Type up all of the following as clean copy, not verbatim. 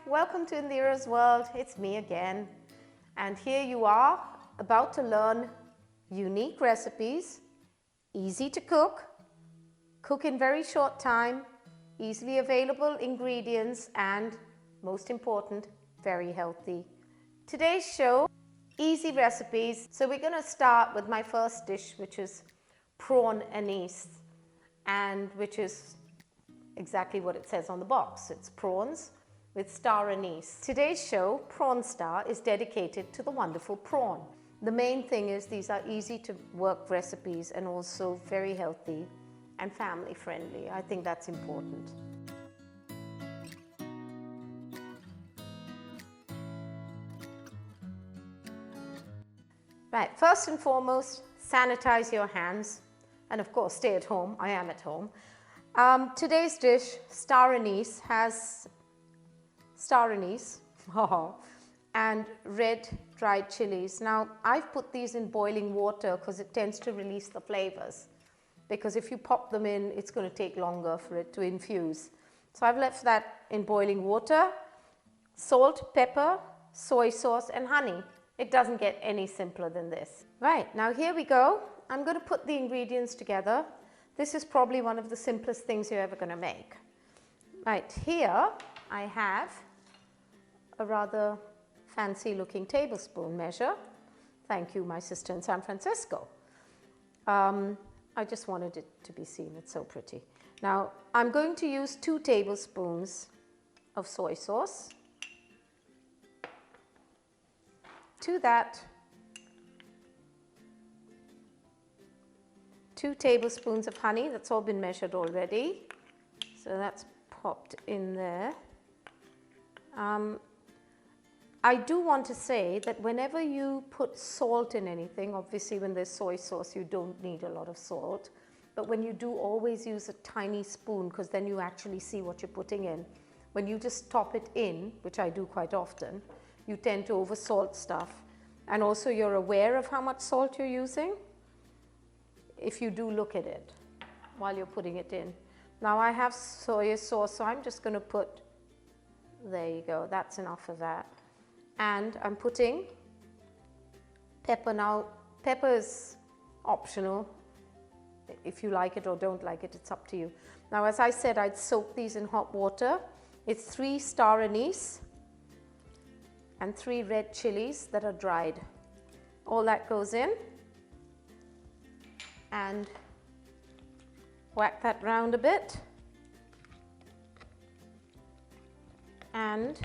welcome to Indira's World. It's me again. And here you are about to learn unique recipes, easy to cook in very short time, easily available ingredients, and most important, very healthy. Today's show, easy recipes. So we're going to start with my first dish, which is prawn anise, and which is exactly what it says on the box. It's prawns with star anise. Today's show, Prawn Star, is dedicated to the wonderful prawn. The main thing is these are easy to work recipes and also very healthy and family friendly. I think that's important. Right, first and foremost, sanitize your hands, and of course stay at home. I am at home. Today's dish, star anise, has star anise and red dried chilies. Now I've put these in boiling water because it tends to release the flavors, because if you pop them in, it's going to take longer for it to infuse. So I've left that in boiling water. Salt, pepper, soy sauce and honey. It doesn't get any simpler than this. Right, now here we go. I'm going to put the ingredients together. This is probably one of the simplest things you're ever going to make. Right, here I have a rather fancy looking tablespoon measure. Thank you, my sister in San Francisco. I just wanted it to be seen. It's so pretty. Now I'm going to use 2 tablespoons of soy sauce. To that, 2 tablespoons of honey. That's all been measured already. So that's popped in there. I do want to say that whenever you put salt in anything, obviously when there's soy sauce you don't need a lot of salt, but when you do, always use a tiny spoon, because then you actually see what you're putting in. When you just top it in, which I do quite often, you tend to over salt stuff, and also you're aware of how much salt you're using if you do look at it while you're putting it in. Now I have soy sauce, so I'm just going to put, there you go, that's enough of that. And I'm putting pepper. Now pepper is optional. If you like it or don't like it, it's up to you. Now as I said, I'd soak these in hot water. It's 3 star anise and 3 red chilies that are dried. All that goes in and whack that round a bit. And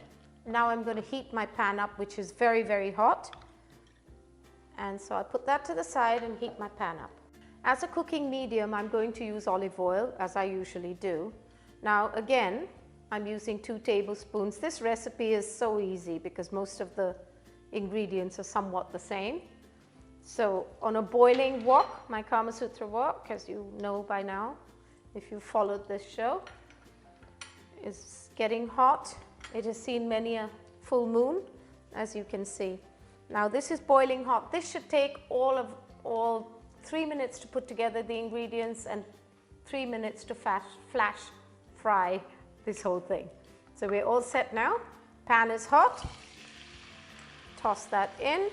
now I'm going to heat my pan up, which is very, very hot. And so I put that to the side and heat my pan up. As a cooking medium, I'm going to use olive oil, as I usually do. Now again, I'm using 2 tablespoons. This recipe is so easy because most of the ingredients are somewhat the same. So on a boiling wok, my Kama Sutra wok, as you know by now, if you followed this show, is getting hot. It has seen many a full moon, as you can see. Now this is boiling hot. This should take all 3 minutes to put together the ingredients and 3 minutes to flash fry this whole thing. So we're all set now. Pan is hot. Toss that in.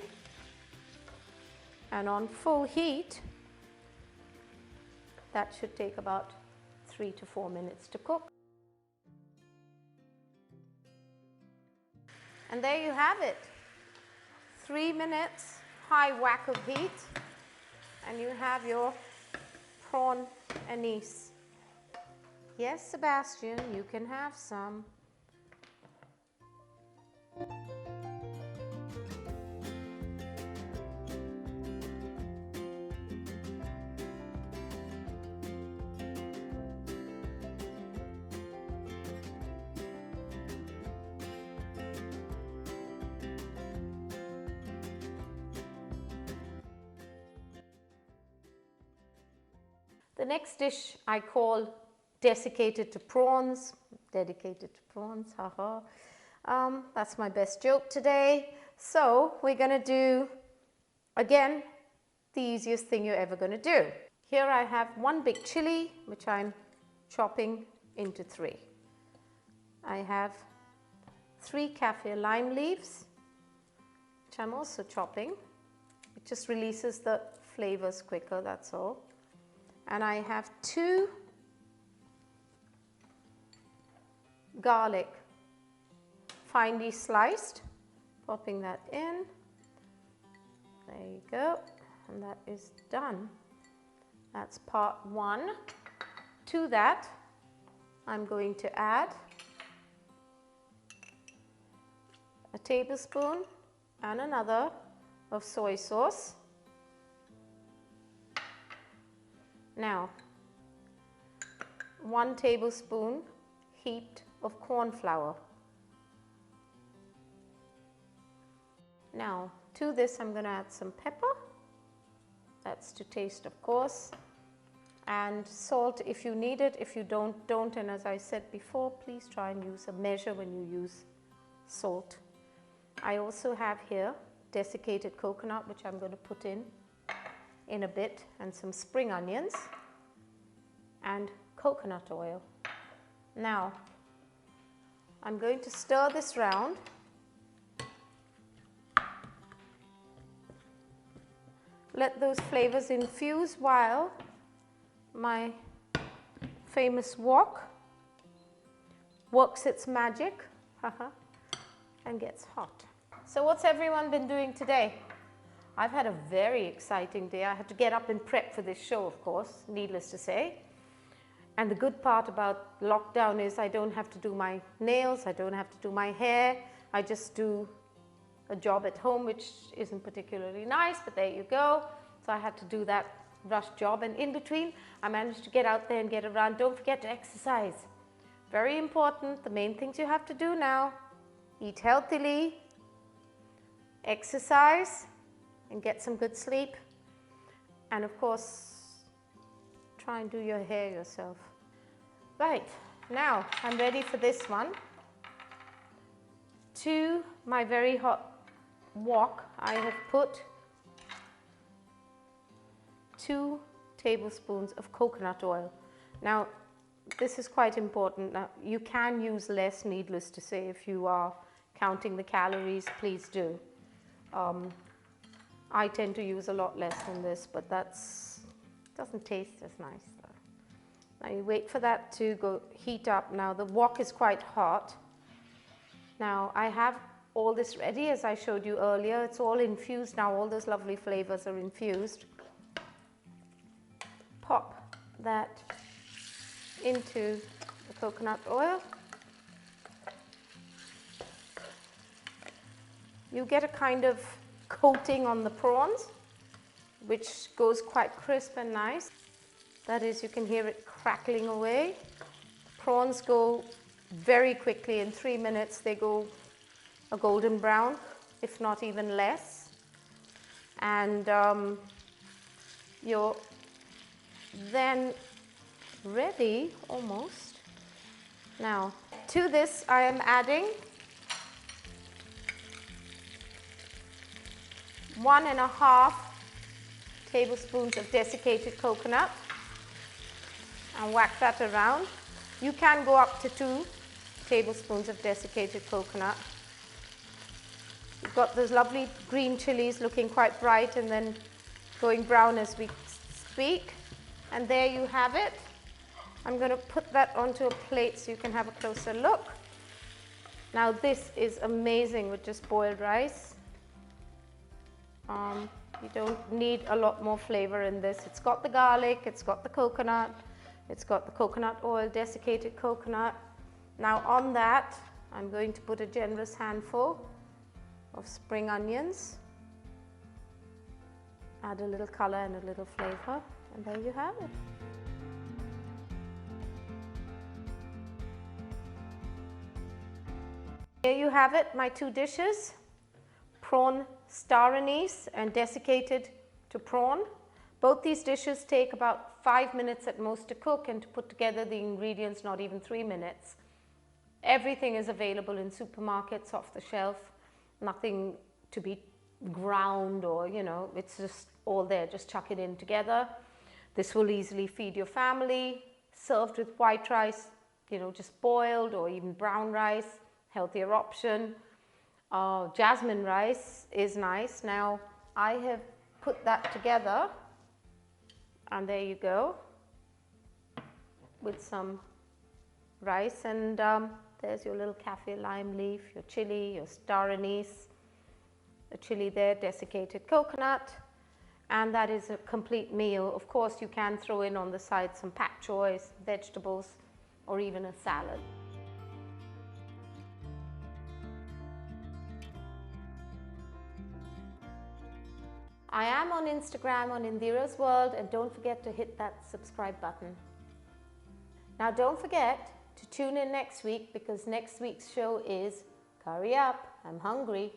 And on full heat, that should take about 3 to 4 minutes to cook. And there you have it. 3 minutes, high whack of heat, and you have your prawn anise. Yes, Sebastian, you can have some. The next dish I call Desiccated Prawns. Dedicated to prawns, haha. That's my best joke today. So we're going to do, again, the easiest thing you're ever going to do. Here I have 1 big chili, which I'm chopping into 3. I have 3 kaffir lime leaves, which I'm also chopping. It just releases the flavors quicker, that's all. And I have 2 garlic, finely sliced, popping that in. There you go, and that is done. That's part 1. To that, I'm going to add a tablespoon and another of soy sauce. Now, 1 tablespoon heaped of corn flour. Now, to this I'm going to add some pepper. That's to taste, of course. And salt if you need it. If you don't. And as I said before, please try and use a measure when you use salt. I also have here desiccated coconut, which I'm going to put in a bit, and some spring onions and coconut oil. Now, I'm going to stir this round. Let those flavors infuse while my famous wok works its magic and gets hot. So what's everyone been doing today? I've had a very exciting day. I had to get up and prep for this show, of course, needless to say. And the good part about lockdown is I don't have to do my nails, I don't have to do my hair. I just do a job at home, which isn't particularly nice, but there you go. So I had to do that rush job, and in between I managed to get out there and get around. Don't forget to exercise. Very important. The main things you have to do now: eat healthily, exercise, and get some good sleep. And of course, try and do your hair yourself. Right, now I'm ready for this one. To my very hot wok, I have put 2 tablespoons of coconut oil. Now, this is quite important. Now, you can use less, needless to say. If you are counting the calories, please do. I tend to use a lot less than this, but doesn't taste as nice though. Now you wait for that to go heat up. Now the wok is quite hot. Now I have all this ready, as I showed you earlier. It's all infused now. All those lovely flavors are infused. Pop that into the coconut oil. You get a kind of coating on the prawns, which goes quite crisp and nice. That is, you can hear it crackling away. Prawns go very quickly. In 3 minutes they go a golden brown, if not even less. And you're then ready almost. Now to this I am adding 1.5 tablespoons of desiccated coconut, and whack that around. You can go up to 2 tablespoons of desiccated coconut. You've got those lovely green chilies looking quite bright and then going brown as we speak. And there you have it. I'm going to put that onto a plate so you can have a closer look. Now this is amazing with just boiled rice. You don't need a lot more flavor in this. It's got the garlic, it's got the coconut, it's got the coconut oil, desiccated coconut. Now on that, I'm going to put a generous handful of spring onions. Add a little color and a little flavor, and there you have it. There you have it, my 2 dishes. Prawn star anise and desiccated to prawn. Both these dishes take about 5 minutes at most to cook, and to put together the ingredients not even 3 minutes. Everything is available in supermarkets off the shelf. Nothing to be ground or, you know, it's just all there. Just chuck it in together. This will easily feed your family. Served with white rice, you know, just boiled, or even brown rice. healthier option. Jasmine rice is nice. Now I have put that together, and there you go, with some rice, and there's your little kaffir lime leaf, your chili, your star anise, the chili there, desiccated coconut, and that is a complete meal. Of course, you can throw in on the side some pak choys, vegetables, or even a salad. I am on Instagram on IndiraasWorld, and don't forget to hit that subscribe button. Now don't forget to tune in next week, because next week's show is Curry Up, I'm Hungry.